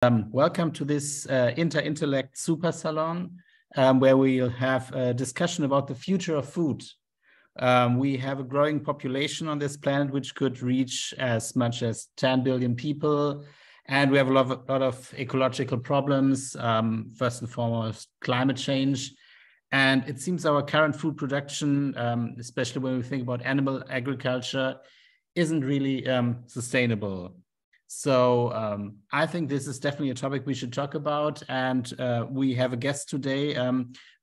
Welcome to this Inter-Intellect Super Salon, where we'll have a discussion about the future of food. We have a growing population on this planet, which could reach as much as 10 billion people. And we have a lot of ecological problems, first and foremost, climate change. And it seems our current food production, especially when we think about animal agriculture, isn't really sustainable. So I think this is definitely a topic we should talk about. And we have a guest today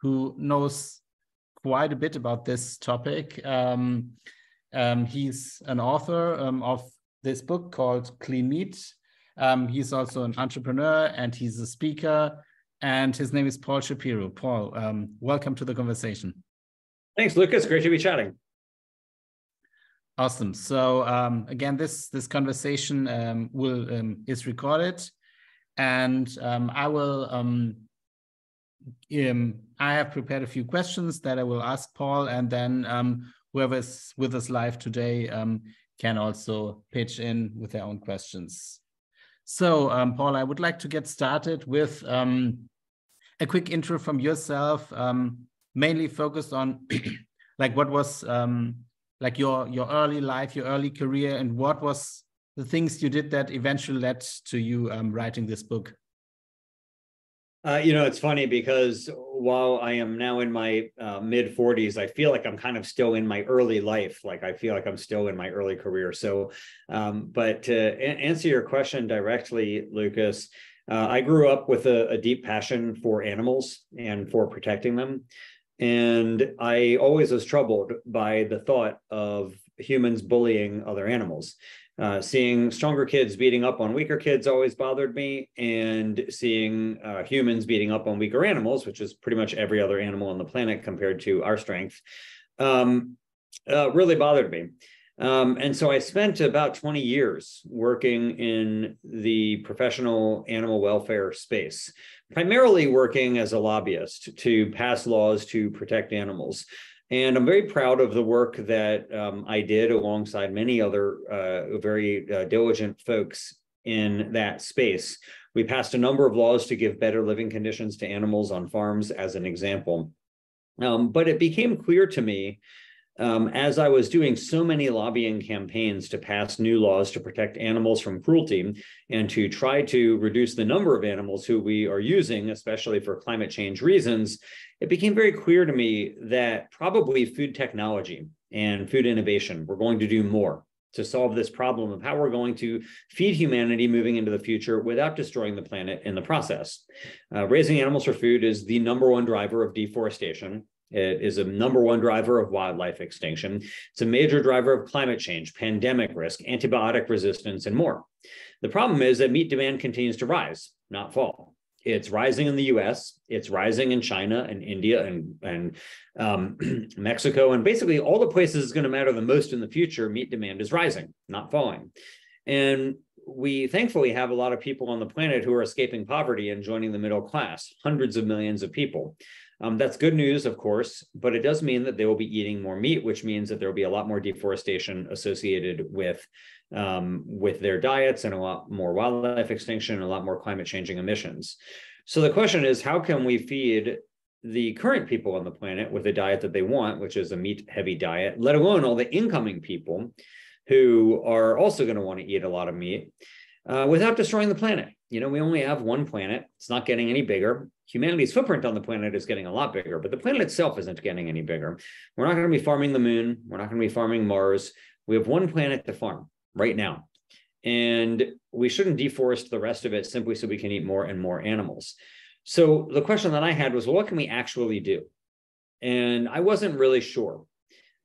who knows quite a bit about this topic. He's an author of this book called Clean Meat. He's also an entrepreneur and he's a speaker. And his name is Paul Shapiro. Paul, welcome to the conversation. Thanks, Lucas. Great to be chatting. Awesome. So again, this conversation is recorded, and I have prepared a few questions that I will ask Paul, and then whoever's with us live today can also pitch in with their own questions. So Paul, I would like to get started with a quick intro from yourself, mainly focused on like what was like your early life, your early career, and what was the things you did that eventually led to you writing this book? It's funny because while I am now in my mid 40s, I feel like I'm kind of still in my early life. Like I feel like I'm still in my early career. So, but to answer your question directly, Lucas, I grew up with a deep passion for animals and for protecting them. And I always was troubled by the thought of humans bullying other animals. Seeing stronger kids beating up on weaker kids always bothered me, and seeing humans beating up on weaker animals, which is pretty much every other animal on the planet compared to our strength, really bothered me. And so I spent about 20 years working in the professional animal welfare space, primarily working as a lobbyist to pass laws to protect animals. And I'm very proud of the work that I did alongside many other very diligent folks in that space. We passed a number of laws to give better living conditions to animals on farms, as an example. But it became clear to me, as I was doing so many lobbying campaigns to pass new laws to protect animals from cruelty and to try to reduce the number of animals who we are using, especially for climate change reasons, it became very clear to me that probably food technology and food innovation were going to do more to solve this problem of how we're going to feed humanity moving into the future without destroying the planet in the process. Raising animals for food is the #1 driver of deforestation. It is a #1 driver of wildlife extinction. It's a major driver of climate change, pandemic risk, antibiotic resistance, and more. The problem is that meat demand continues to rise, not fall. It's rising in the US, it's rising in China and India and Mexico, and basically all the places it's going to matter the most in the future, meat demand is rising, not falling. And we thankfully have a lot of people on the planet who are escaping poverty and joining the middle class, hundreds of millions of people. That's good news, of course, but it does mean that they will be eating more meat, which means that there will be a lot more deforestation associated with their diets, and a lot more wildlife extinction, and a lot more climate changing emissions. So the question is, how can we feed the current people on the planet with a diet that they want, which is a meat-heavy diet, let alone all the incoming people who are also going to want to eat a lot of meat, without destroying the planet? We only have one planet. It's not getting any bigger. Humanity's footprint on the planet is getting a lot bigger, but the planet itself isn't getting any bigger. We're not going to be farming the moon. We're not going to be farming Mars. We have one planet to farm right now. And we shouldn't deforest the rest of it simply so we can eat more and more animals. So the question that I had was, well, what can we actually do? And I wasn't really sure.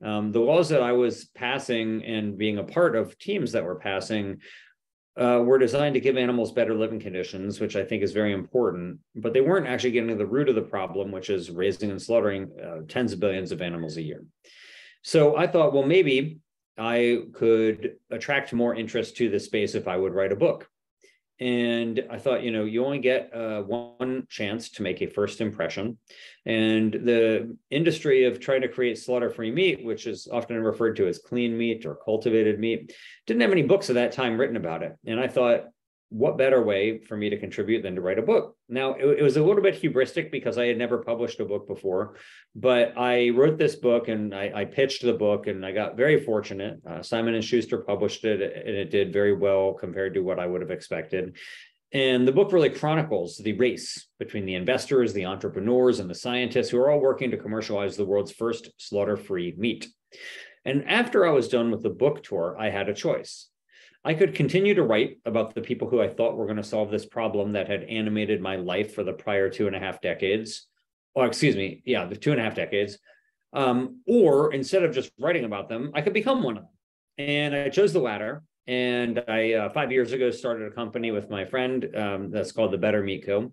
The laws that I was passing and being a part of teams that were passing were designed to give animals better living conditions, which I think is very important, but they weren't actually getting to the root of the problem, which is raising and slaughtering tens of billions of animals a year. So I thought, well, maybe I could attract more interest to this space if I would write a book. And I thought, you only get one chance to make a first impression. And the industry of trying to create slaughter-free meat, which is often referred to as clean meat or cultivated meat, didn't have any books at that time written about it. And I thought, what better way for me to contribute than to write a book? Now, it was a little bit hubristic because I had never published a book before, but I wrote this book and I pitched the book, and I got very fortunate. Simon & Schuster published it, and it did very well compared to what I would have expected. And the book really chronicles the race between the investors, the entrepreneurs, and the scientists who are all working to commercialize the world's first slaughter-free meat. And after I was done with the book tour, I had a choice. I could continue to write about the people who I thought were going to solve this problem that had animated my life for the prior 2.5 decades. Or excuse me, yeah, the 2.5 decades. Or instead of just writing about them, I could become one of them. And I chose the latter. And I, 5 years ago, started a company with my friend that's called the Better Meat Co.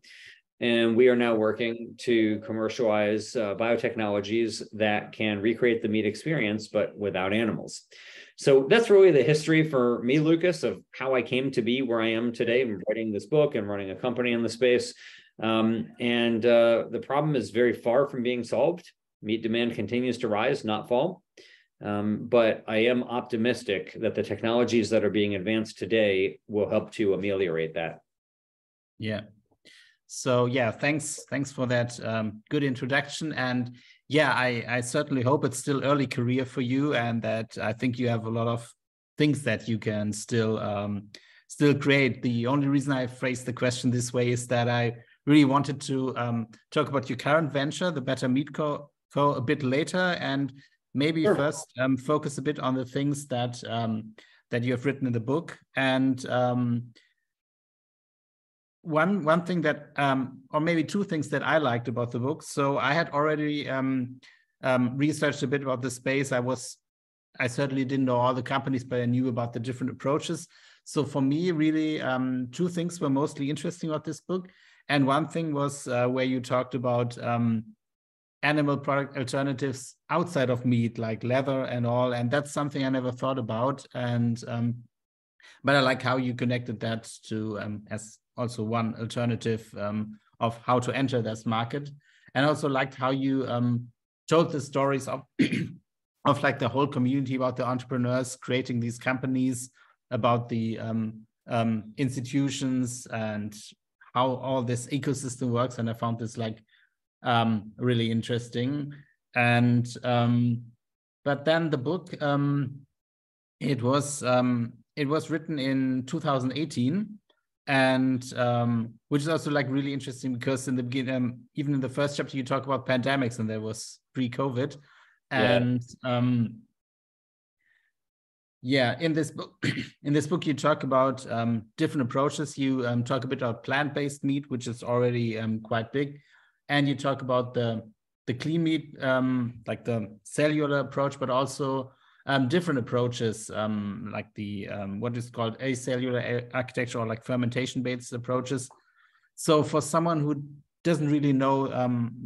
And we are now working to commercialize biotechnologies that can recreate the meat experience, but without animals. So that's really the history for me, Lukas, of how I came to be where I am today. I'm writing this book and running a company in the space. The problem is very far from being solved. Meat demand continues to rise, not fall. But I am optimistic that the technologies that are being advanced today will help to ameliorate that. Yeah. So yeah, thanks for that good introduction. And yeah, I certainly hope it's still early career for you, and that I think you have a lot of things that you can still create. The only reason I phrased the question this way is that I really wanted to talk about your current venture, the Better Meat Co, a bit later, and maybe Sure. first focus a bit on the things that that you have written in the book. And one thing that, or maybe two things that I liked about the book. So I had already researched a bit about the space. I certainly didn't know all the companies, but I knew about the different approaches. So for me, really, two things were mostly interesting about this book. And one thing was where you talked about animal product alternatives outside of meat, like leather and all. And that's something I never thought about. And but I like how you connected that to as also one alternative of how to enter this market. And also liked how you told the stories of of like the whole community, about the entrepreneurs creating these companies, about the institutions, and how all this ecosystem works. And I found this like really interesting. And but then the book, it was written in 2018, and which is also like really interesting because in the beginning, even in the first chapter, you talk about pandemics, and there was pre-COVID. And yeah, in this book, you talk about different approaches. You talk a bit about plant-based meat, which is already quite big, and you talk about the clean meat, like the cellular approach, but also different approaches, like the what is called acellular architecture, or like fermentation-based approaches. So for someone who doesn't really know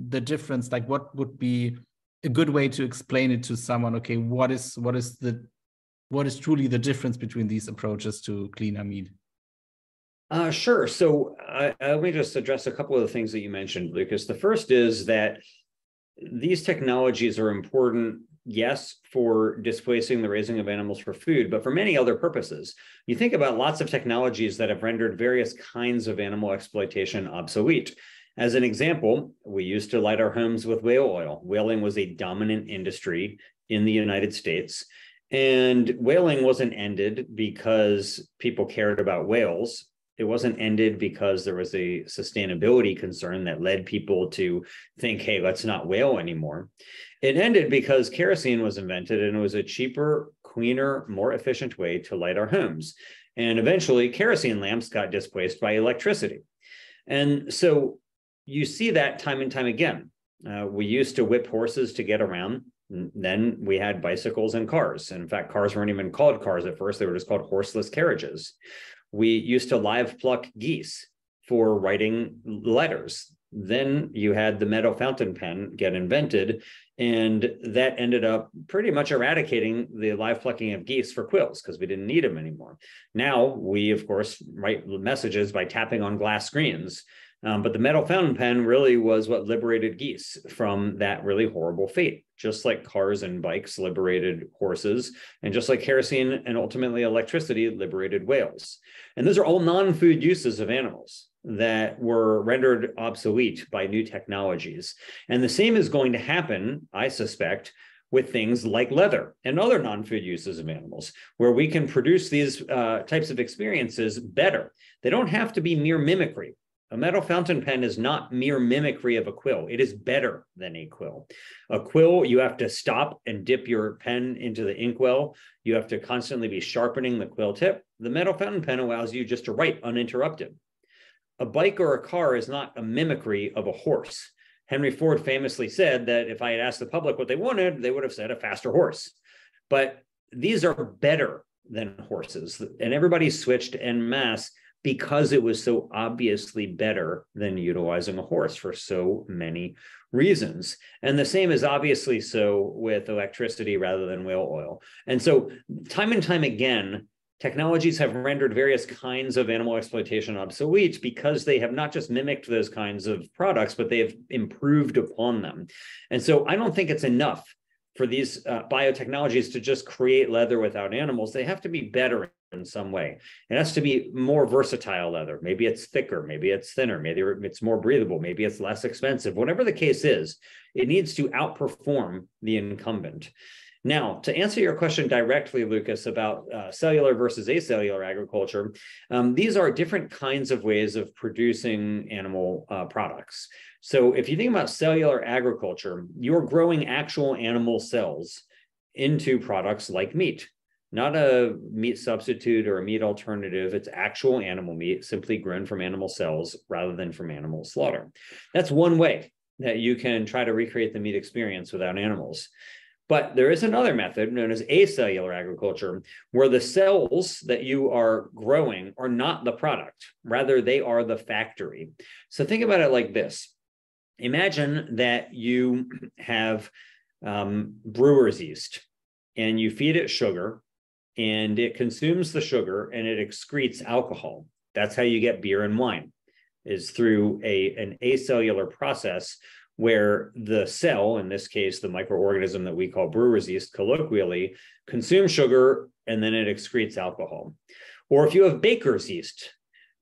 the difference, like what would be a good way to explain it to someone? Okay, what is truly the difference between these approaches to cleaner meat? Sure. So let me just address a couple of the things that you mentioned, Lukas. The first is that these technologies are important, yes, for displacing the raising of animals for food, but for many other purposes. You think about lots of technologies that have rendered various kinds of animal exploitation obsolete. As an example, we used to light our homes with whale oil. Whaling was a dominant industry in the United States. And whaling wasn't ended because people cared about whales. It wasn't ended because there was a sustainability concern that led people to think, hey, let's not whale anymore. It ended because kerosene was invented, and it was a cheaper, cleaner, more efficient way to light our homes. And eventually, kerosene lamps got displaced by electricity. And so you see that time and time again. We used to whip horses to get around. Then we had bicycles and cars. And in fact, cars weren't even called cars at first. They were just called horseless carriages. We used to live pluck geese for writing letters. Then you had the metal fountain pen get invented, and that ended up pretty much eradicating the live plucking of geese for quills because we didn't need them anymore. Now we, of course, write messages by tapping on glass screens. But the metal fountain pen really was what liberated geese from that really horrible fate, just like cars and bikes liberated horses, and just like kerosene and ultimately electricity liberated whales. And those are all non-food uses of animals that were rendered obsolete by new technologies. And the same is going to happen, I suspect, with things like leather and other non-food uses of animals, where we can produce these types of experiences better. They don't have to be mere mimicry. A metal fountain pen is not mere mimicry of a quill. It is better than a quill. A quill, you have to stop and dip your pen into the inkwell. You have to constantly be sharpening the quill tip. The metal fountain pen allows you just to write uninterrupted. A bike or a car is not a mimicry of a horse. Henry Ford famously said that if I had asked the public what they wanted, they would have said a faster horse. But these are better than horses. And everybody switched en masse because it was so obviously better than utilizing a horse for so many reasons. And the same is obviously so with electricity rather than whale oil. And so time and time again, technologies have rendered various kinds of animal exploitation obsolete because they have not just mimicked those kinds of products, but they have improved upon them. And so I don't think it's enough for these biotechnologies to just create leather without animals. They have to be better in some way. It has to be more versatile leather. Maybe it's thicker, maybe it's thinner, maybe it's more breathable, maybe it's less expensive. Whatever the case is, it needs to outperform the incumbent. Now, to answer your question directly, Lukas, about cellular versus acellular agriculture, these are different kinds of ways of producing animal products. So if you think about cellular agriculture, you're growing actual animal cells into products like meat, not a meat substitute or a meat alternative. It's actual animal meat, simply grown from animal cells rather than from animal slaughter. That's one way that you can try to recreate the meat experience without animals. But there is another method known as acellular agriculture, where the cells that you are growing are not the product. Rather, they are the factory. So think about it like this. Imagine that you have brewer's yeast and you feed it sugar and it consumes the sugar and it excretes alcohol. That's how you get beer and wine, is through an acellular process where the cell, in this case, the microorganism that we call brewer's yeast colloquially, consumes sugar and then it excretes alcohol. Or if you have baker's yeast,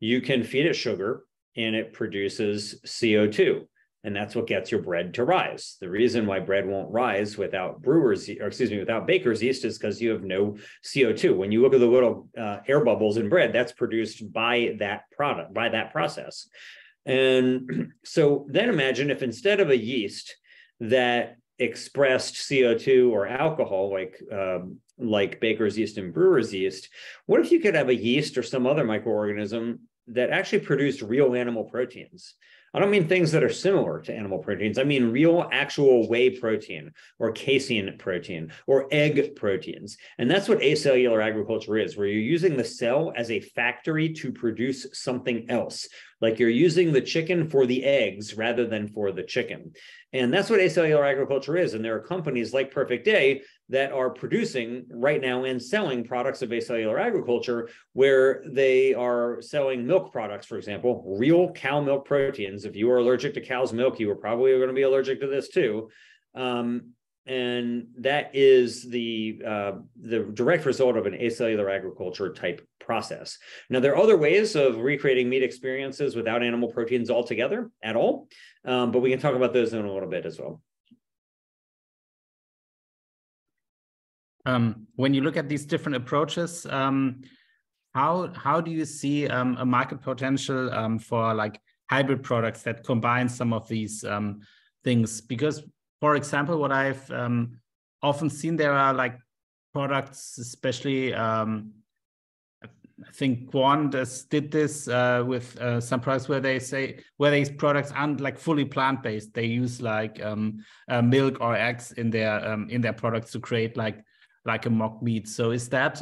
you can feed it sugar and it produces CO2. And that's what gets your bread to rise. The reason why bread won't rise without without baker's yeast is because you have no CO2. When you look at the little air bubbles in bread, that's produced by that product, by that process. And so then imagine if instead of a yeast that expressed CO2 or alcohol, like baker's yeast and brewer's yeast, what if you could have a yeast or some other microorganism that actually produced real animal proteins? I don't mean things that are similar to animal proteins. I mean real actual whey protein or casein protein or egg proteins. And that's what acellular agriculture is, where you're using the cell as a factory to produce something else. Like you're using the chicken for the eggs rather than for the chicken. And that's what acellular agriculture is. And there are companies like Perfect Day that are producing right now and selling products of acellular agriculture, where they are selling milk products, for example, real cow milk proteins. If you are allergic to cow's milk, you are probably going to be allergic to this too. And that is the direct result of an acellular agriculture type process. Now, there are other ways of recreating meat experiences without animal proteins altogether at all, but we can talk about those in a little bit as well. When you look at these different approaches, how do you see a market potential for like hybrid products that combine some of these things? Because, for example, what I've often seen, there are like products, especially I think Quant did this with some products where they say these products aren't like fully plant-based. They use like milk or eggs in their products to create like a mock meat. So is that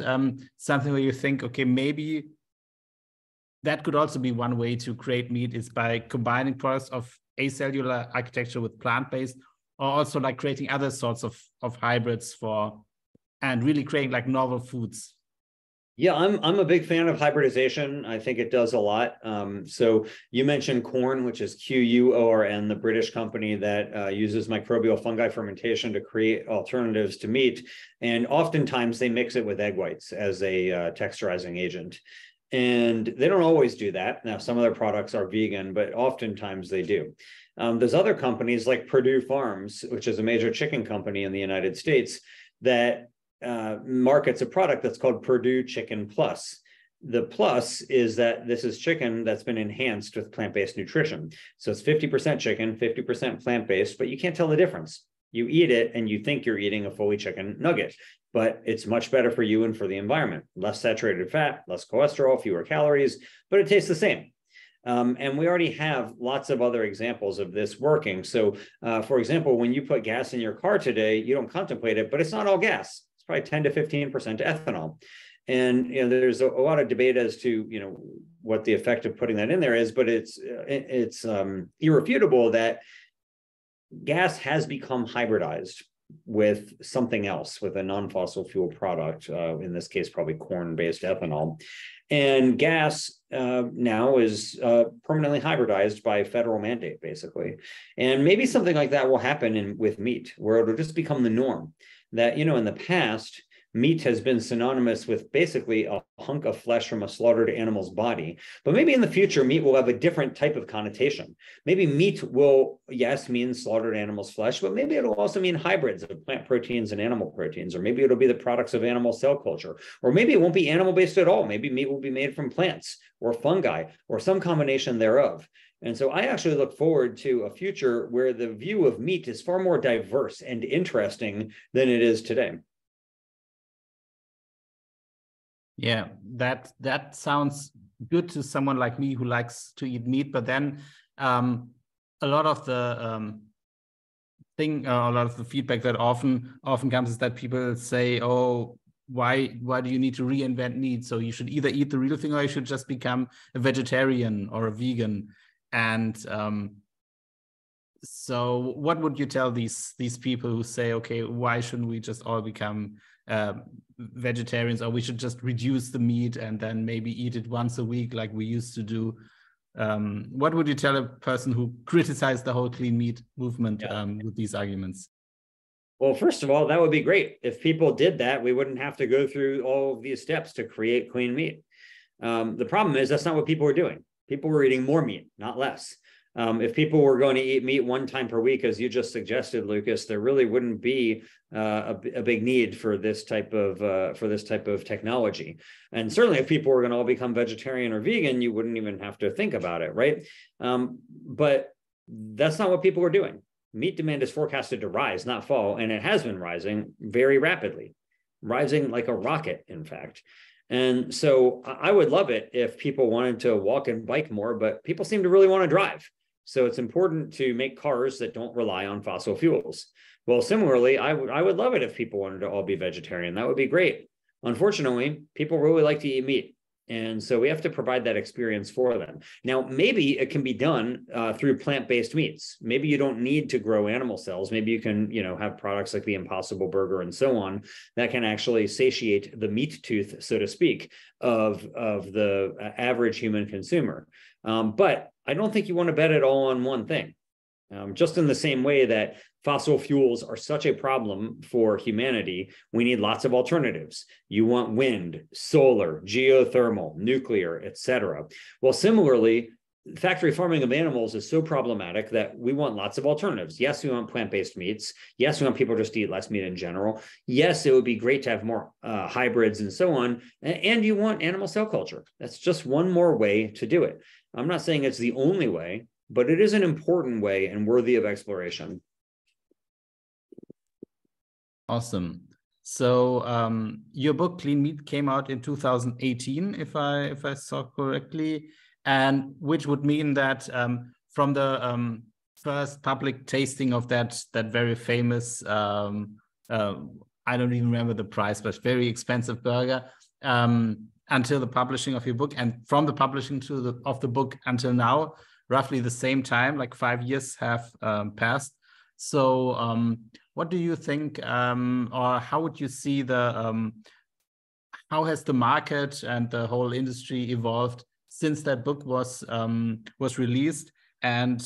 something where you think, okay, maybe that could also be one way to create meat, is by combining products of acellular architecture with plant-based, or also like creating other sorts of hybrids and really creating like novel foods? Yeah, I'm a big fan of hybridization. I think it does a lot. So you mentioned corn, which is QUORN, the British company that uses microbial fungi fermentation to create alternatives to meat. And oftentimes they mix it with egg whites as a texturizing agent. And they don't always do that. Now, some of their products are vegan, but oftentimes they do. There's other companies like Purdue Farms, which is a major chicken company in the United States, that markets a product that's called Purdue Chicken Plus. The plus is that this is chicken that's been enhanced with plant-based nutrition. So it's 50% chicken, 50% plant-based, but you can't tell the difference. You eat it and you think you're eating a fully chicken nugget, but it's much better for you and for the environment. Less saturated fat, less cholesterol, fewer calories, but it tastes the same. And we already have lots of other examples of this working. So, for example, when you put gas in your car today, you don't contemplate it, but it's not all gas. It's probably 10 to 15% ethanol. And there's a lot of debate as to what the effect of putting that in there is, but it's irrefutable that gas has become hybridized with something else, with a non-fossil fuel product, in this case, probably corn-based ethanol. And gas now is permanently hybridized by federal mandate, basically. And maybe something like that will happen with meat, where it'll just become the norm. That, in the past, meat has been synonymous with basically a hunk of flesh from a slaughtered animal's body. But maybe in the future, meat will have a different type of connotation. Maybe meat will, yes, mean slaughtered animal's flesh, but maybe it'll also mean hybrids of plant proteins and animal proteins, or maybe it'll be the products of animal cell culture, or maybe it won't be animal-based at all. Maybe meat will be made from plants or fungi or some combination thereof. And so I actually look forward to a future where the view of meat is far more diverse and interesting than it is today. Yeah, that sounds good to someone like me who likes to eat meat. But then a lot of the a lot of the feedback that often comes is that people say, "Oh, why do you need to reinvent meat? So you should either eat the real thing or you should just become a vegetarian or a vegan." And so, what would you tell these people who say, "Okay, why shouldn't we just all become vegetarians, or we should just reduce the meat and then maybe eat it once a week like we used to do"? What would you tell a person who criticized the whole clean meat movement with these arguments? Well, first of all, that would be great. If people did that, we wouldn't have to go through all of these steps to create clean meat. The problem is that's not what people were doing. People were eating more meat, not less. If people were going to eat meat one time per week, as you just suggested, Lukas, there really wouldn't be a big need for this type of technology. And certainly, if people were going to all become vegetarian or vegan, you wouldn't even have to think about it, right? But that's not what people were doing. Meat demand is forecasted to rise, not fall, and it has been rising very rapidly, rising like a rocket, in fact. And so I would love it if people wanted to walk and bike more, but people seem to really want to drive. So it's important to make cars that don't rely on fossil fuels. Well, similarly, I would love it if people wanted to all be vegetarian. That would be great. Unfortunately, people really like to eat meat. And so we have to provide that experience for them. Now, maybe it can be done through plant-based meats. Maybe you don't need to grow animal cells. Maybe you can, have products like the Impossible Burger and so on that can actually satiate the meat tooth, so to speak, of the average human consumer. But I don't think you want to bet it all on one thing. Just in the same way that fossil fuels are such a problem for humanity, we need lots of alternatives. You want wind, solar, geothermal, nuclear, etc. Well, similarly, factory farming of animals is so problematic that we want lots of alternatives. Yes, we want plant-based meats. Yes, we want people just to eat less meat in general. Yes, it would be great to have more hybrids and so on. And you want animal cell culture. That's just one more way to do it. I'm not saying it's the only way, but it is an important way and worthy of exploration. Awesome. So your book Clean Meat came out in 2018, if I saw correctly, and which would mean that from the first public tasting of that very famous I don't even remember the price, but very expensive burger, until the publishing of your book, and from the publishing of the book until now, roughly the same time, like 5 years have passed. So what do you think, or how would you see how has the market and the whole industry evolved since that book was released? And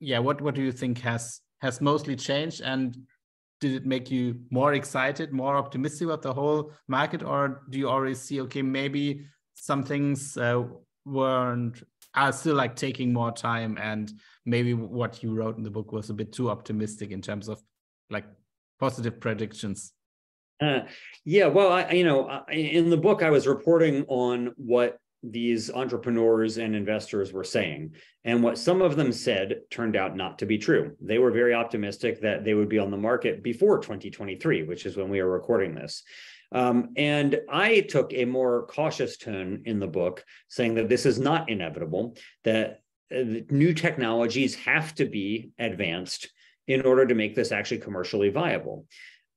yeah, what do you think has mostly changed? And did it make you more excited, more optimistic about the whole market, or do you already see, okay, maybe some things are still like taking more time, and maybe what you wrote in the book was a bit too optimistic in terms of like positive predictions? Yeah, well, in the book, I was reporting on what these entrepreneurs and investors were saying. And what some of them said turned out not to be true. They were very optimistic that they would be on the market before 2023, which is when we are recording this. And I took a more cautious tone in the book, saying that this is not inevitable, that new technologies have to be advanced in order to make this actually commercially viable.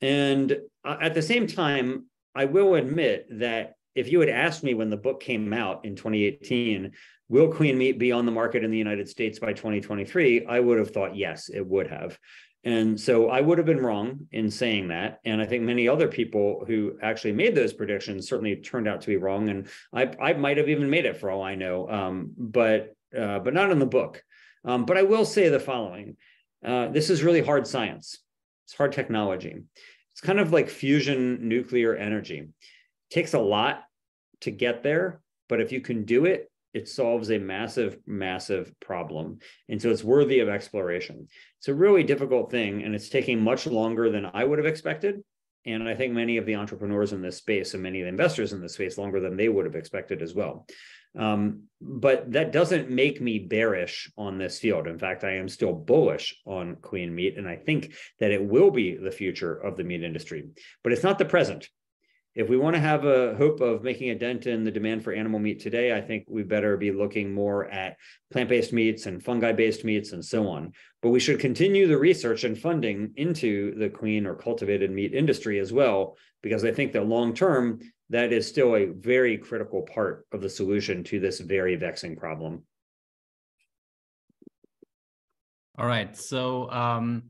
And at the same time, I will admit that if you had asked me when the book came out in 2018, will queen meat be on the market in the United States by 2023? I would have thought, yes, it would have. And so I would have been wrong in saying that. And I think many other people who actually made those predictions certainly turned out to be wrong. And I might have even made it for all I know, but not in the book. But I will say the following. This is really hard science. It's hard technology. It's kind of like fusion nuclear energy. It takes a lot to get there, but if you can do it, it solves a massive, massive problem. And so it's worthy of exploration. It's a really difficult thing, and it's taking much longer than I would have expected. And I think many of the entrepreneurs in this space and many of the investors in this space longer than they would have expected as well. But that doesn't make me bearish on this field. In fact, I am still bullish on queen meat, and I think that it will be the future of the meat industry, but it's not the present. If we want to have a hope of making a dent in the demand for animal meat today, I think we better be looking more at plant-based meats and fungi-based meats and so on. But we should continue the research and funding into the queen or cultivated meat industry as well, because I think that long-term, that is still a very critical part of the solution to this very vexing problem. All right. So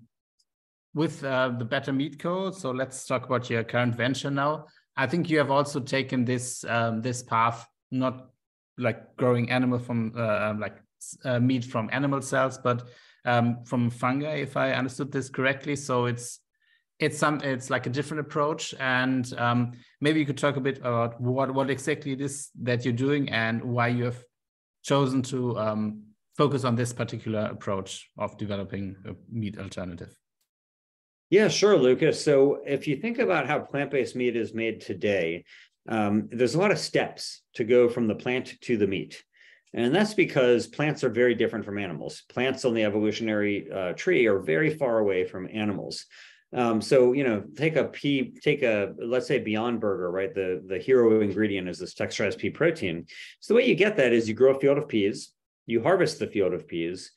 with the Better Meat Co., so let's talk about your current venture now. I think you have also taken this this path, not like growing animal from meat from animal cells, but from fungi, if I understood this correctly. So it's like a different approach, and maybe you could talk a bit about what exactly it is that you're doing and why you have chosen to focus on this particular approach of developing a meat alternative. Yeah, sure, Lucas. So if you think about how plant-based meat is made today, there's a lot of steps to go from the plant to the meat. And that's because plants are very different from animals. Plants on the evolutionary tree are very far away from animals. So, take let's say Beyond Burger, right? The hero ingredient is this texturized pea protein. So the way you get that is you grow a field of peas, you harvest the field of peas,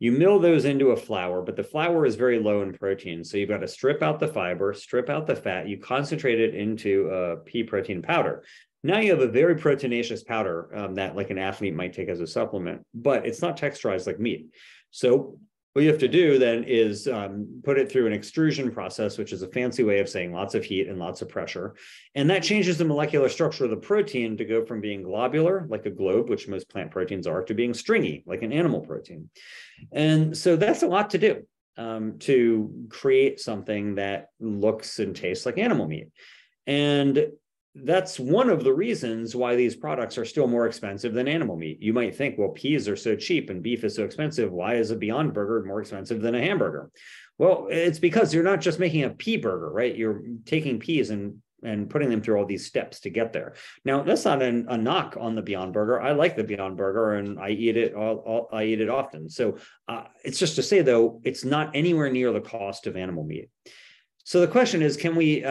you mill those into a flour, but the flour is very low in protein. So you've got to strip out the fiber, strip out the fat, you concentrate it into a pea protein powder. Now you have a very proteinaceous powder that like an athlete might take as a supplement, but it's not texturized like meat. So what you have to do then is put it through an extrusion process, which is a fancy way of saying lots of heat and lots of pressure. And that changes the molecular structure of the protein to go from being globular, like a globe, which most plant proteins are, to being stringy, like an animal protein. And so that's a lot to do to create something that looks and tastes like animal meat. And that's one of the reasons why these products are still more expensive than animal meat. You might think, well, peas are so cheap and beef is so expensive. Why is a Beyond Burger more expensive than a hamburger? Well, it's because you're not just making a pea burger, right? You're taking peas and putting them through all these steps to get there. Now, that's not a knock on the Beyond Burger. I like the Beyond Burger and I eat it I eat it often. So it's just to say, though, it's not anywhere near the cost of animal meat. So the question is, can we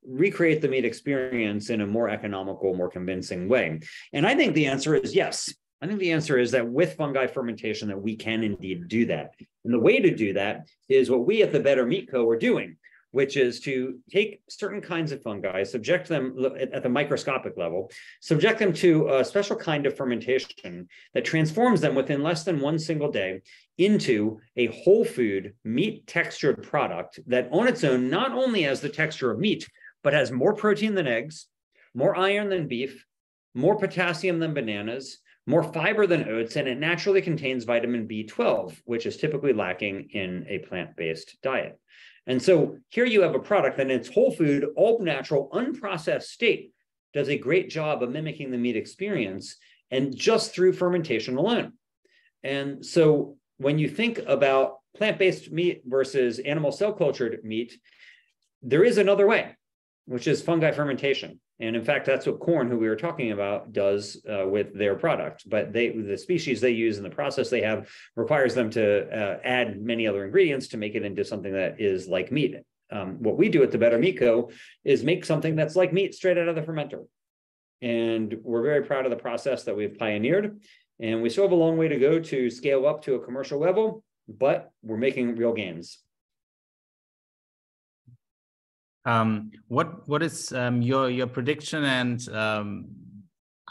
recreate the meat experience in a more economical, more convincing way? And I think the answer is yes. I think the answer is that with fungi fermentation that we can indeed do that. And the way to do that is what we at the Better Meat Co. are doing, which is to take certain kinds of fungi, subject them at the microscopic level, subject them to a special kind of fermentation that transforms them within less than one single day into a whole food meat textured product that on its own not only has the texture of meat, but has more protein than eggs, more iron than beef, more potassium than bananas, more fiber than oats, and it naturally contains vitamin B12, which is typically lacking in a plant-based diet. And so here you have a product that in its whole food, all natural, unprocessed state does a great job of mimicking the meat experience, and just through fermentation alone. And so when you think about plant-based meat versus animal cell cultured meat, there is another way, which is fungi fermentation. And in fact, that's what corn, who we were talking about, does with their product. But the species they use and the process they have requires them to add many other ingredients to make it into something that is like meat. What we do at the Better Meat Co. is make something that's like meat straight out of the fermenter. And we're very proud of the process that we've pioneered. And we still have a long way to go to scale up to a commercial level, but we're making real gains. What is your prediction? And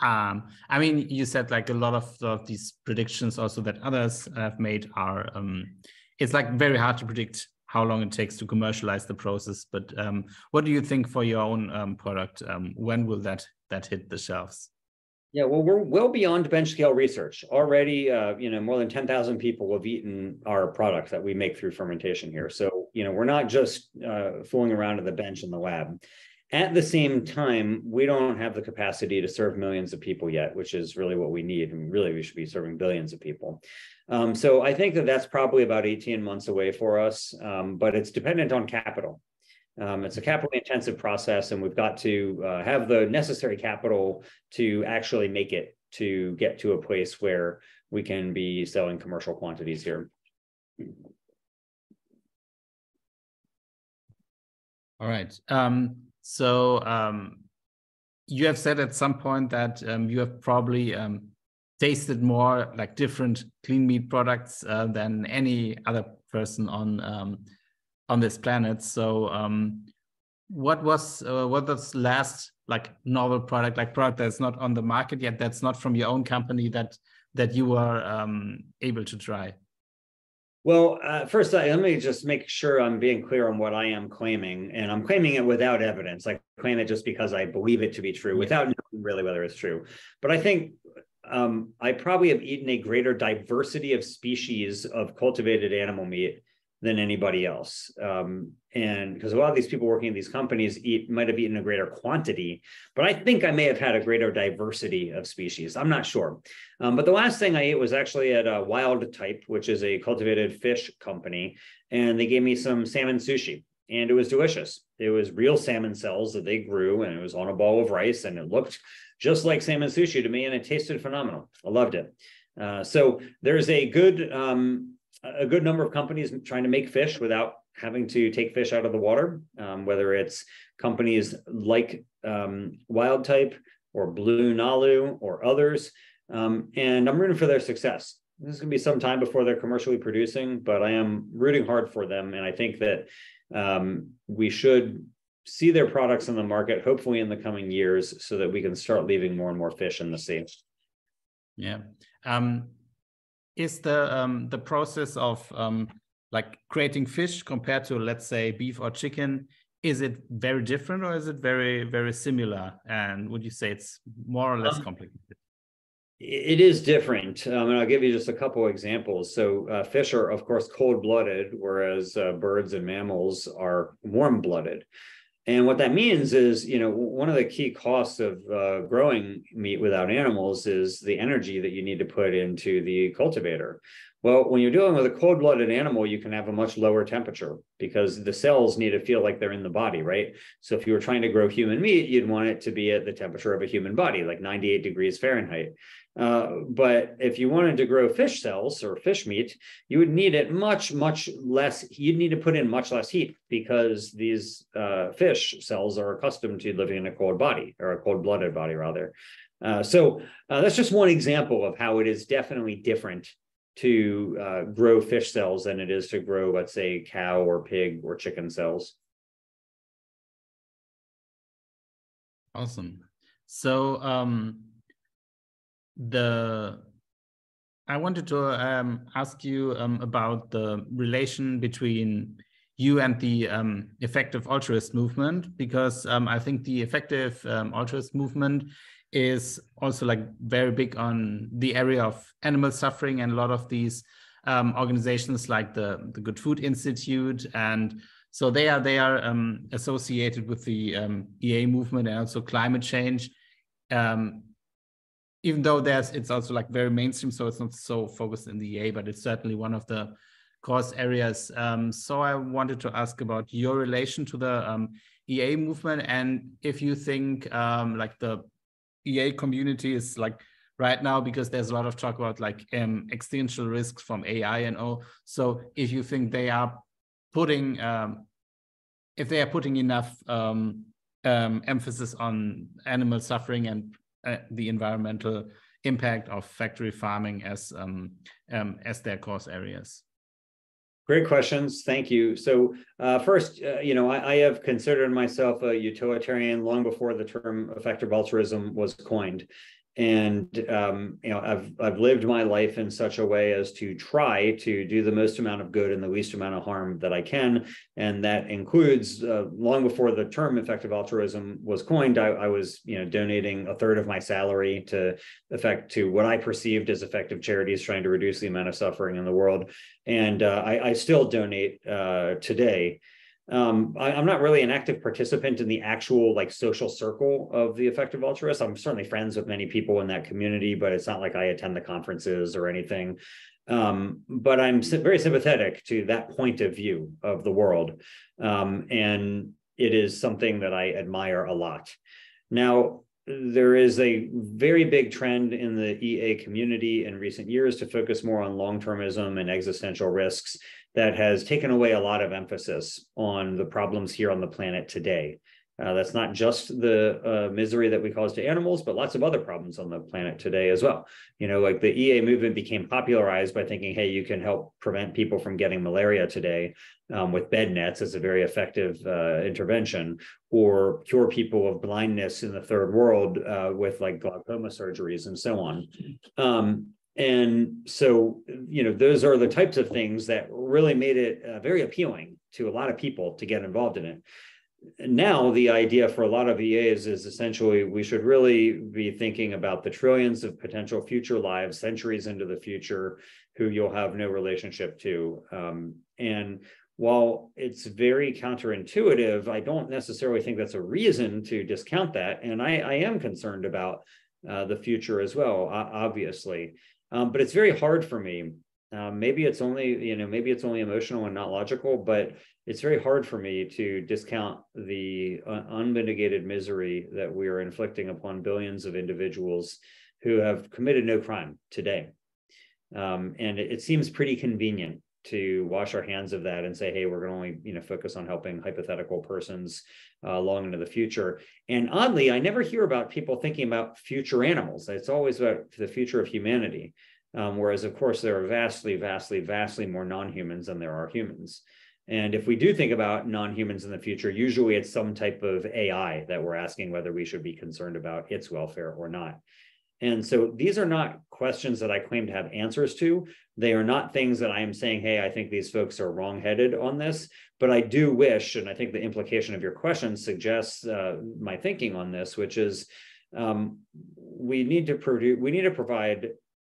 I mean, you said like a lot of these predictions also that others have made are it's like very hard to predict how long it takes to commercialize the process. But what do you think for your own product? When will that hit the shelves? Yeah, well, we're well beyond bench scale research. Already, more than 10,000 people have eaten our product that we make through fermentation here. So, we're not just fooling around at the bench in the lab. At the same time, we don't have the capacity to serve millions of people yet, which is really what we need. And really, we should be serving billions of people. So I think that that's probably about 18 months away for us, but it's dependent on capital. It's a capital intensive process, and we've got to have the necessary capital to actually make it to get to a place where we can be selling commercial quantities here. All right. So you have said at some point that you have probably tasted more like different clean meat products than any other person on this planet. So what was last like novel product that's not on the market yet, that's not from your own company, that you were able to try? Well, first, let me just make sure I'm being clear on what I am claiming. And I'm claiming it without evidence. I claim it just because I believe it to be true, without knowing really whether it's true. But I think I probably have eaten a greater diversity of species of cultivated animal meat than anybody else. And because a lot of these people working in these companies might have eaten a greater quantity, but I think I may have had a greater diversity of species. I'm not sure. But the last thing I ate was actually at Wild Type, which is a cultivated fish company. And they gave me some salmon sushi, and it was delicious. It was real salmon cells that they grew, and it was on a ball of rice, and it looked just like salmon sushi to me, and it tasted phenomenal. I loved it. So there's a good number of companies trying to make fish without having to take fish out of the water, whether it's companies like Wild Type or Blue Nalu or others. And I'm rooting for their success. This is going to be some time before they're commercially producing, but I am rooting hard for them. And I think that we should see their products in the market, hopefully in the coming years, so that we can start leaving more and more fish in the sea. Yeah. Is the process of like creating fish compared to, let's say, beef or chicken, is it very different, or is it very, very similar? And would you say it's more or less complicated? It is different. And I'll give you just a couple of examples. So fish are, of course, cold-blooded, whereas birds and mammals are warm-blooded. And what that means is, one of the key costs of growing meat without animals is the energy that you need to put into the cultivator. Well, when you're dealing with a cold-blooded animal, you can have a much lower temperature because the cells need to feel like they're in the body, right? So if you were trying to grow human meat, you'd want it to be at the temperature of a human body, like 98 degrees Fahrenheit. But if you wanted to grow fish cells or fish meat, you would need it much less. You'd need to put in much less heat because these fish cells are accustomed to living in a cold body, or a cold-blooded body, rather. So that's just one example of how it is definitely different to grow fish cells than it is to grow, let's say, cow or pig or chicken cells. Awesome. So I wanted to ask you about the relation between you and the effective altruist movement, because I think the effective altruist movement is also like very big on the area of animal suffering, and a lot of these organizations like the Good Food Institute, and so they are associated with the EA movement and also climate change. Even though it's also like very mainstream, so it's not so focused in the EA, but it's certainly one of the course areas. So I wanted to ask about your relation to the EA movement, and if you think like the EA community is like right now, because there's a lot of talk about like existential risks from AI and all. So if you think they are putting, if they are putting enough emphasis on animal suffering and the environmental impact of factory farming as their course areas. Great questions. Thank you. So first, I have considered myself a utilitarian long before the term effective altruism was coined. And, I've lived my life in such a way as to try to do the most amount of good and the least amount of harm that I can. And that includes long before the term effective altruism was coined, I was, donating a third of my salary to what I perceived as effective charities trying to reduce the amount of suffering in the world. And I still donate today. I'm not really an active participant in the actual like social circle of the effective altruists. I'm certainly friends with many people in that community, but it's not like I attend the conferences or anything. But I'm very sympathetic to that point of view of the world. And it is something that I admire a lot. Now, there is a very big trend in the EA community in recent years to focus more on long-termism and existential risks that has taken away a lot of emphasis on the problems here on the planet today. That's not just the misery that we cause to animals, but lots of other problems on the planet today as well. Like the EA movement became popularized by thinking, hey, you can help prevent people from getting malaria today with bed nets as a very effective intervention, or cure people of blindness in the third world with like glaucoma surgeries and so on. And so, those are the types of things that really made it very appealing to a lot of people to get involved in it. Now, the idea for a lot of EAs is essentially we should really be thinking about the trillions of potential future lives, centuries into the future, who you'll have no relationship to. And while it's very counterintuitive, I don't necessarily think that's a reason to discount that. And I am concerned about the future as well, obviously. But it's very hard for me. Maybe it's only emotional and not logical, but it's very hard for me to discount the unmitigated misery that we are inflicting upon billions of individuals who have committed no crime today. And it seems pretty convenient to wash our hands of that and say, hey, we're going to only focus on helping hypothetical persons long into the future. And oddly, I never hear about people thinking about future animals. It's always about the future of humanity. Whereas, of course, there are vastly, vastly, vastly more non-humans than there are humans. And if we do think about non-humans in the future, usually it's some type of AI that we're asking whether we should be concerned about its welfare or not. And so these are not questions that I claim to have answers to. They are not things that I am saying, hey, I think these folks are wrong-headed on this. But I do wish, and I think the implication of your question suggests my thinking on this, which is we need to provide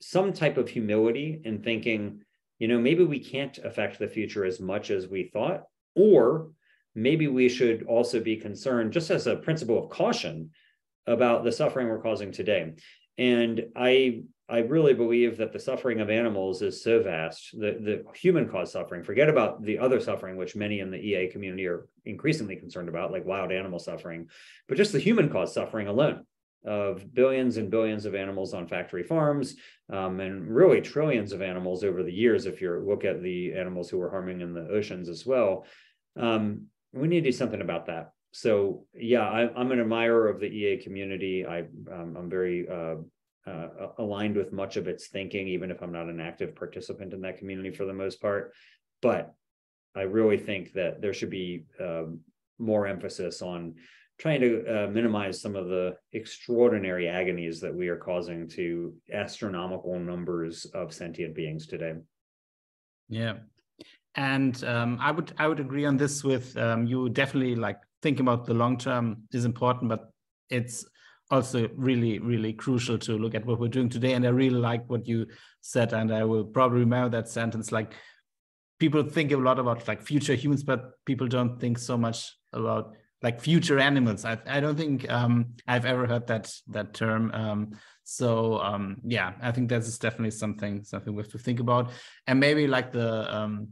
some type of humility in thinking, maybe we can't affect the future as much as we thought, or maybe we should also be concerned, just as a principle of caution, about the suffering we're causing today. And I really believe that the suffering of animals is so vast, the human-caused suffering, forget about the other suffering, which many in the EA community are increasingly concerned about, like wild animal suffering, but just the human-caused suffering alone of billions and billions of animals on factory farms, and really trillions of animals over the years, if you look at the animals who are harming in the oceans as well. We need to do something about that. So yeah, I'm an admirer of the EA community. I'm very aligned with much of its thinking, even if I'm not an active participant in that community for the most part. But I really think that there should be more emphasis on trying to minimize some of the extraordinary agonies that we are causing to astronomical numbers of sentient beings today. Yeah. And I would agree on this with you. Definitely, like, thinking about the long term is important, but it's also really, really crucial to look at what we're doing today. And I really like what you said, and I will probably remember that sentence. Like, people think a lot about like future humans, but people don't think so much about like future animals. I don't think I've ever heard that term. Yeah, I think that is definitely something we have to think about. And maybe like the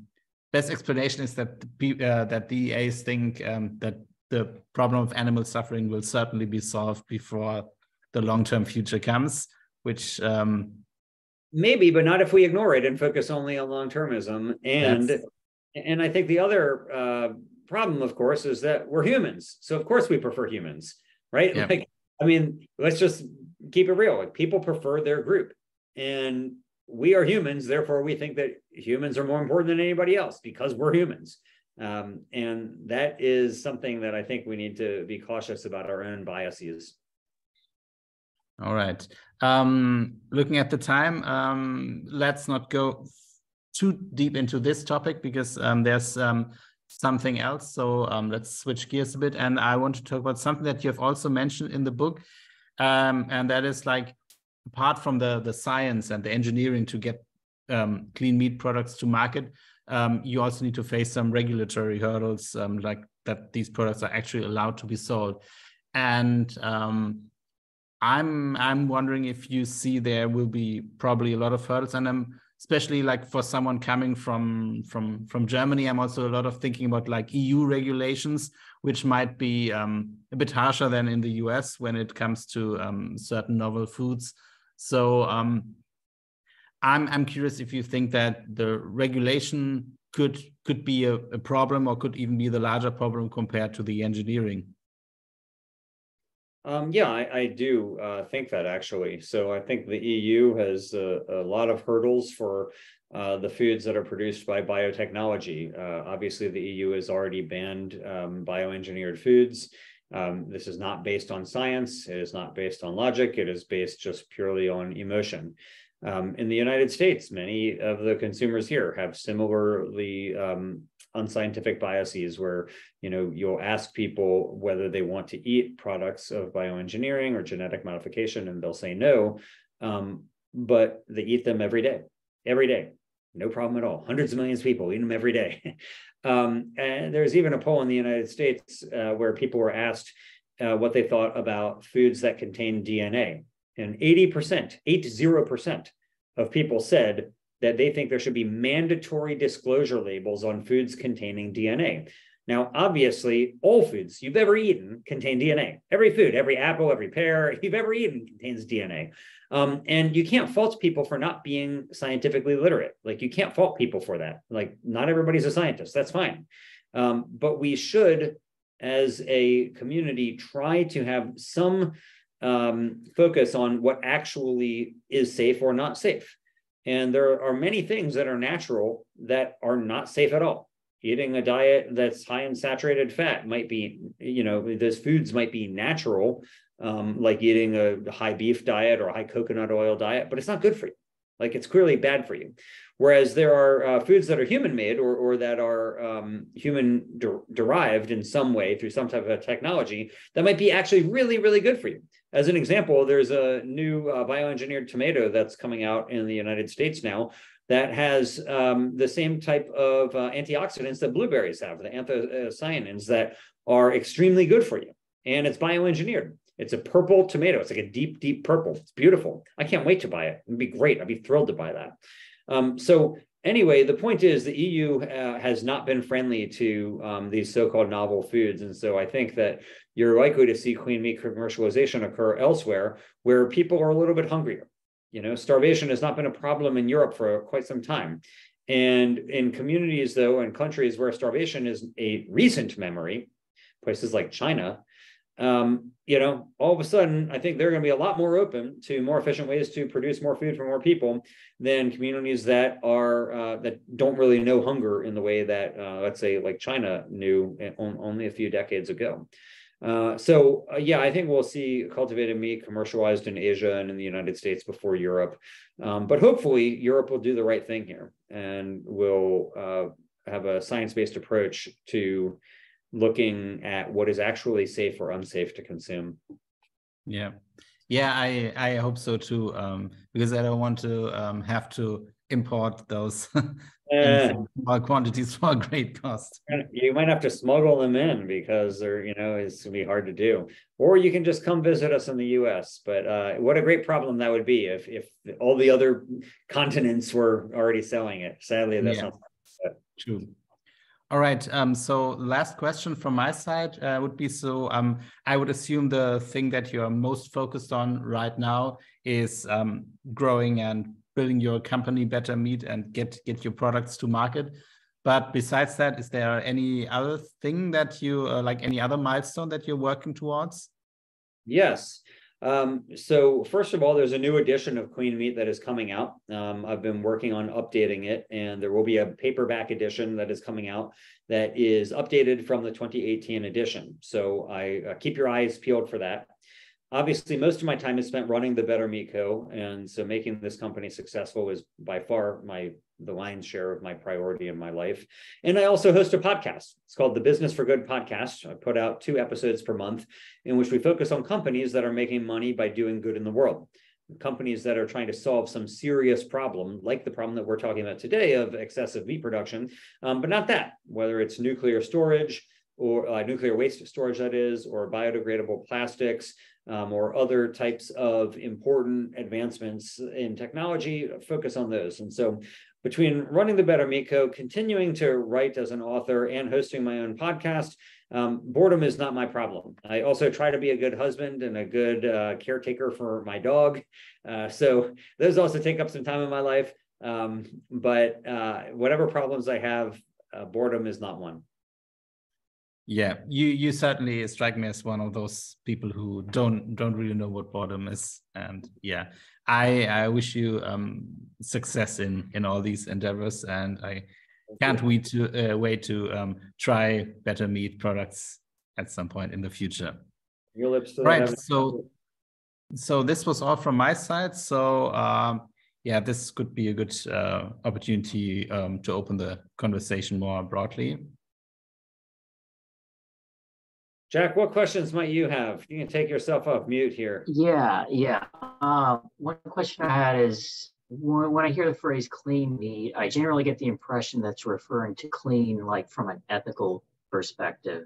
best explanation is that that DEAs think that the problem of animal suffering will certainly be solved before the long-term future comes, which maybe, but not if we ignore it and focus only on long-termism. And I think the other problem, of course, is that we're humans. So of course we prefer humans, right? Yeah. Like, I mean, let's just keep it real. Like, people prefer their group, and we are humans. Therefore, we think that humans are more important than anybody else because we're humans. And that is something that I think we need to be cautious about our own biases. All right. Looking at the time, let's not go too deep into this topic because there's something else. So let's switch gears a bit. And I want to talk about something that you have also mentioned in the book. And that is, like, apart from the science and the engineering to get clean meat products to market, you also need to face some regulatory hurdles, like that these products are actually allowed to be sold. And I'm wondering if you see there will be probably a lot of hurdles, and especially like for someone coming from Germany, I'm also a lot of thinking about like EU regulations, which might be a bit harsher than in the US when it comes to certain novel foods. So I'm curious if you think that the regulation could be a problem, or could even be the larger problem compared to the engineering. Yeah, I do think that, actually. So I think the EU has a lot of hurdles for the foods that are produced by biotechnology. Obviously, the EU has already banned bioengineered foods. This is not based on science. It is not based on logic. It is based just purely on emotion. In the United States, many of the consumers here have similarly unscientific biases where, you'll ask people whether they want to eat products of bioengineering or genetic modification, and they'll say no, but they eat them every day, no problem at all. Hundreds of millions of people eat them every day. And there's even a poll in the United States where people were asked what they thought about foods that contain DNA. And 80% of people said that they think there should be mandatory disclosure labels on foods containing DNA. Now, obviously, all foods you've ever eaten contain DNA. Every food, every apple, every pear you've ever eaten contains DNA. And you can't fault people for not being scientifically literate. Like, you can't fault people for that. Like, not everybody's a scientist. That's fine. But we should, as a community, try to have some focus on what actually is safe or not safe. And there are many things that are natural that are not safe at all. Eating a diet that's high in saturated fat might be, those foods might be natural, like eating a high beef diet or a high coconut oil diet, but it's not good for you. Like, it's clearly bad for you. Whereas there are foods that are human-made or that are human-derived in some way through some type of technology that might be actually really, really good for you. As an example, there's a new bioengineered tomato that's coming out in the United States now that has the same type of antioxidants that blueberries have, the anthocyanins that are extremely good for you. And it's bioengineered. It's a purple tomato. It's like a deep, deep purple. It's beautiful. I can't wait to buy it. It'd be great. I'd be thrilled to buy that. So anyway, the point is the EU has not been friendly to these so-called novel foods. And so I think that you're likely to see clean meat commercialization occur elsewhere where people are a little bit hungrier. Starvation has not been a problem in Europe for quite some time. And in communities, though, and countries where starvation is a recent memory, places like China, all of a sudden, I think they're going to be a lot more open to more efficient ways to produce more food for more people than communities that are that don't really know hunger in the way that, let's say, like China knew only a few decades ago. Yeah, I think we'll see cultivated meat commercialized in Asia and in the United States before Europe. But hopefully Europe will do the right thing here and will have a science-based approach to looking at what is actually safe or unsafe to consume. Yeah. Yeah, I hope so too, because I don't want to have to import those in small quantities for a great cost. You might have to smuggle them in because they're, it's gonna be hard to do. Or you can just come visit us in the US. But what a great problem that would be if all the other continents were already selling it. Sadly, that's not true. All right. So last question from my side would be, I would assume the thing that you're most focused on right now is growing and building your company Better Meat and get your products to market. But besides that, is there any other thing that you like, any other milestone that you're working towards? Yes. So first of all, there's a new edition of Clean Meat that is coming out. I've been working on updating it, and there will be a paperback edition that is coming out that is updated from the 2018 edition. So I keep your eyes peeled for that. Obviously, most of my time is spent running the Better Meat Co. And so making this company successful is by far the lion's share of my priority in my life. And I also host a podcast. It's called the Business for Good podcast. I put out 2 episodes per month in which we focus on companies that are making money by doing good in the world. Companies that are trying to solve some serious problem, like the problem that we're talking about today of excessive meat production, but not that, whether it's nuclear storage or nuclear waste storage, that is, or biodegradable plastics, or other types of important advancements in technology, focus on those. And so between running the Better Meat Co., continuing to write as an author, and hosting my own podcast, boredom is not my problem. I also try to be a good husband and a good caretaker for my dog. So those also take up some time in my life. But whatever problems I have, boredom is not one. Yeah, you certainly strike me as one of those people who don't really know what boredom is. And yeah, I wish you success in all these endeavors, and I can't wait to try Better Meat products at some point in the future. Your lips to right. So this was all from my side. So yeah, this could be a good opportunity to open the conversation more broadly. Jack, what questions might you have? You can take yourself off mute here. Yeah. One question I had is, when I hear the phrase clean meat, I generally get the impression that's referring to clean, like from an ethical perspective.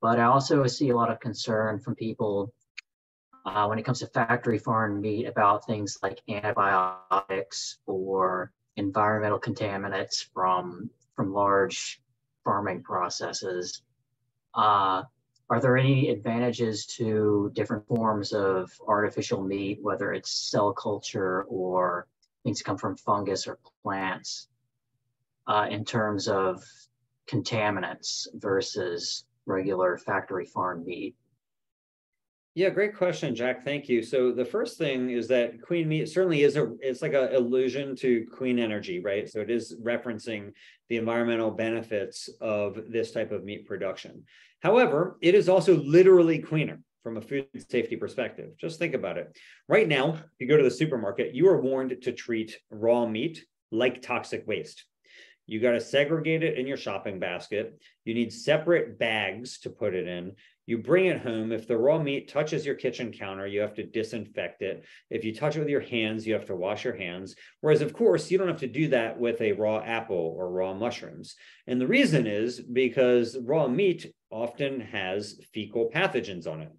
But I also see a lot of concern from people when it comes to factory farmed meat about things like antibiotics or environmental contaminants from large farming processes. Are there any advantages to different forms of artificial meat, whether it's cell culture or things that come from fungus or plants, in terms of contaminants versus regular factory farm meat? Yeah, great question, Jack. Thank you. So the first thing is that clean meat certainly it's like an allusion to clean energy, right? So it is referencing the environmental benefits of this type of meat production. However, it is also literally cleaner from a food safety perspective. Just think about it. Right now, if you go to the supermarket, you are warned to treat raw meat like toxic waste. You got to segregate it in your shopping basket. You need separate bags to put it in. You bring it home. If the raw meat touches your kitchen counter, you have to disinfect it. If you touch it with your hands, you have to wash your hands. Whereas, of course, you don't have to do that with a raw apple or raw mushrooms. And the reason is because raw meat often has fecal pathogens on it.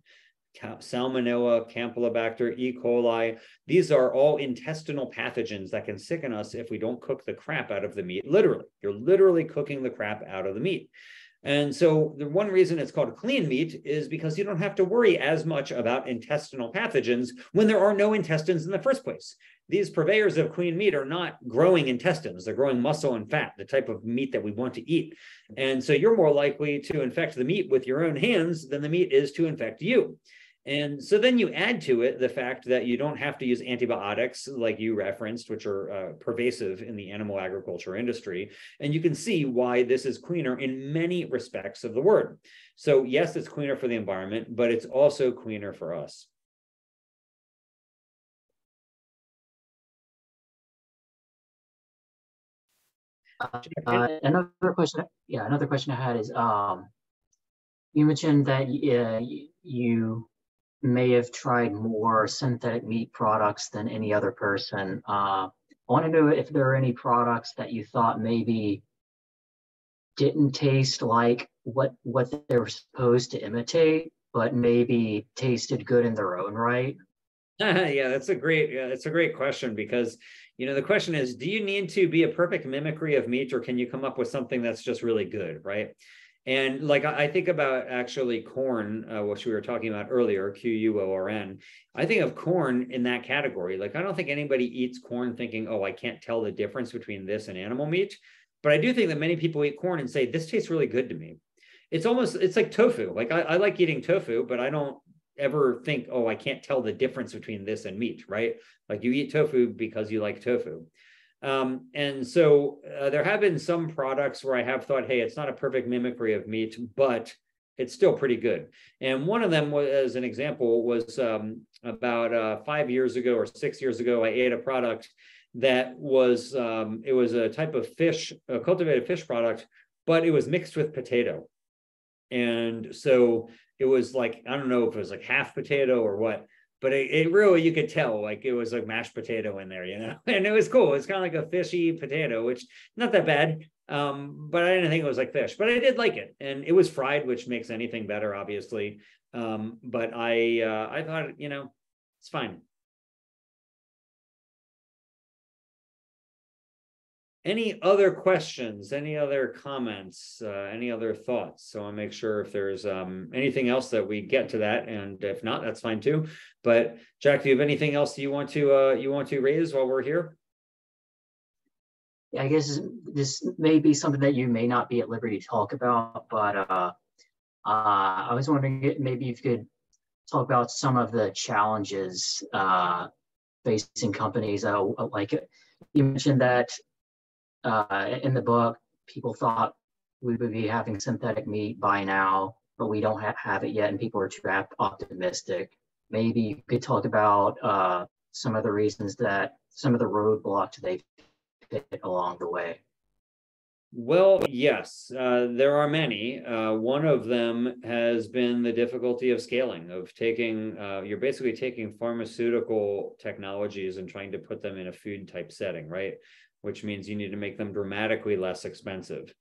Salmonella, Campylobacter, E. coli. These are all intestinal pathogens that can sicken us if we don't cook the crap out of the meat. Literally, you're literally cooking the crap out of the meat. And so the one reason it's called clean meat is because you don't have to worry as much about intestinal pathogens when there are no intestines in the first place. These purveyors of clean meat are not growing intestines. They're growing muscle and fat, the type of meat that we want to eat. And so you're more likely to infect the meat with your own hands than the meat is to infect you. And so then you add to it the fact that you don't have to use antibiotics like you referenced, which are pervasive in the animal agriculture industry. And you can see why this is cleaner in many respects of the word. So yes, it's cleaner for the environment, but it's also cleaner for us. Another question. Yeah, another question I had is, you mentioned that you may have tried more synthetic meat products than any other person. I want to know if there are any products that you thought maybe didn't taste like what they were supposed to imitate, but maybe tasted good in their own right. Yeah, that's a great question, because the question is, do you need to be a perfect mimicry of meat, or can you come up with something that's just really good, right? And like I think about actually corn, which we were talking about earlier, QUORN. I think of corn in that category. Like I don't think anybody eats corn thinking, oh, I can't tell the difference between this and animal meat. But I do think that many people eat corn and say, this tastes really good to me. It's like tofu. Like I like eating tofu, but I don't ever think, oh, I can't tell the difference between this and meat, right? Like you eat tofu because you like tofu. And so there have been some products where I have thought, hey, it's not a perfect mimicry of meat, but it's still pretty good. And one of them, was, as an example, was about 5 years ago or 6 years ago, I ate a product that was, it was a type of fish, a cultivated fish product, but it was mixed with potato. And so it was like, I don't know if it was like half potato or what, but it really, you could tell like it was like mashed potato in there, and it was cool. It's kind of like a fishy potato, which not that bad. But I didn't think it was like fish, but I did like it. And it was fried, which makes anything better, obviously. But I thought, it's fine. Any other questions, any other comments, any other thoughts? So I'll make sure if there's anything else that we get to that, and if not, that's fine too. But Jack, do you have anything else you want to raise while we're here? Yeah, I guess this may be something that you may not be at liberty to talk about, but I was wondering maybe if you could talk about some of the challenges facing companies. Like you mentioned that in the book, people thought we would be having synthetic meat by now, but we don't have it yet, and people are too optimistic. Maybe you could talk about some of the reasons that some of the roadblocks they've hit along the way. Well, yes, there are many. One of them has been the difficulty of scaling, of taking, you're basically taking pharmaceutical technologies and trying to put them in a food type setting, right? Which means you need to make them dramatically less expensive.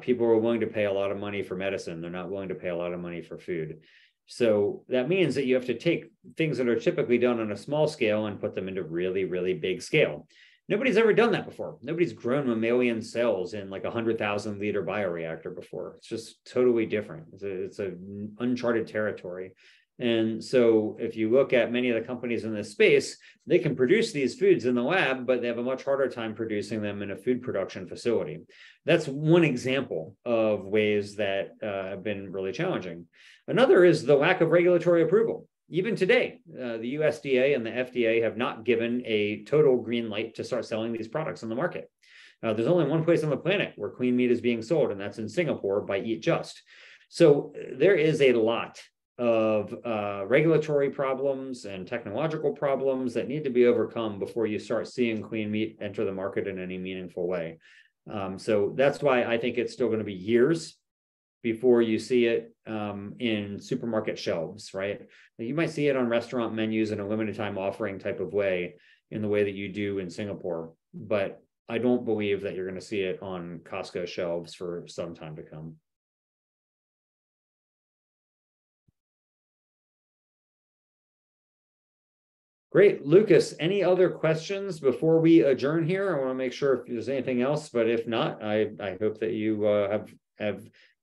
People are willing to pay a lot of money for medicine. They're not willing to pay a lot of money for food. So that means that you have to take things that are typically done on a small scale and put them into really, really big scale. Nobody's ever done that before. Nobody's grown mammalian cells in like 100,000 liter bioreactor before. It's just totally different. It's an uncharted territory. And so if you look at many of the companies in this space, they can produce these foods in the lab, but they have a much harder time producing them in a food production facility. That's one example of ways that have been really challenging. Another is the lack of regulatory approval. Even today, the USDA and the FDA have not given a total green light to start selling these products on the market. There's only one place on the planet where clean meat is being sold, and that's in Singapore by Eat Just. So there is a lot of regulatory problems and technological problems that need to be overcome before you start seeing clean meat enter the market in any meaningful way. So that's why I think it's still going to be years before you see it in supermarket shelves, right? You might see it on restaurant menus in a limited time offering type of way, in the way that you do in Singapore. But I don't believe that you're going to see it on Costco shelves for some time to come. Great. Lucas, any other questions before we adjourn here? I want to make sure if there's anything else, but if not, I hope that you have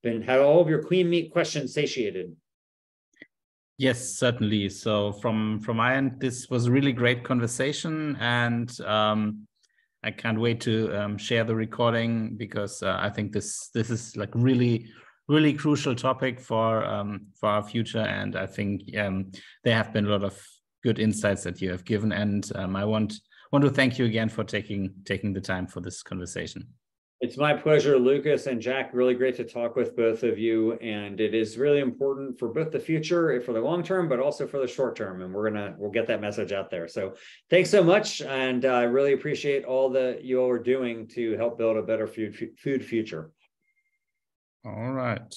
had all of your clean meat questions satiated. Yes, certainly. So from my end, this was a really great conversation, and I can't wait to share the recording, because I think this is like really crucial topic for our future, and I think there have been a lot of good insights that you have given, and I want to thank you again for taking the time for this conversation. It's my pleasure, Lucas and Jack. Really great to talk with both of you. And it is really important for both the future, for the long term, but also for the short term. And we'll get that message out there. So thanks so much. And I really appreciate all that you all are doing to help build a better food future. All right.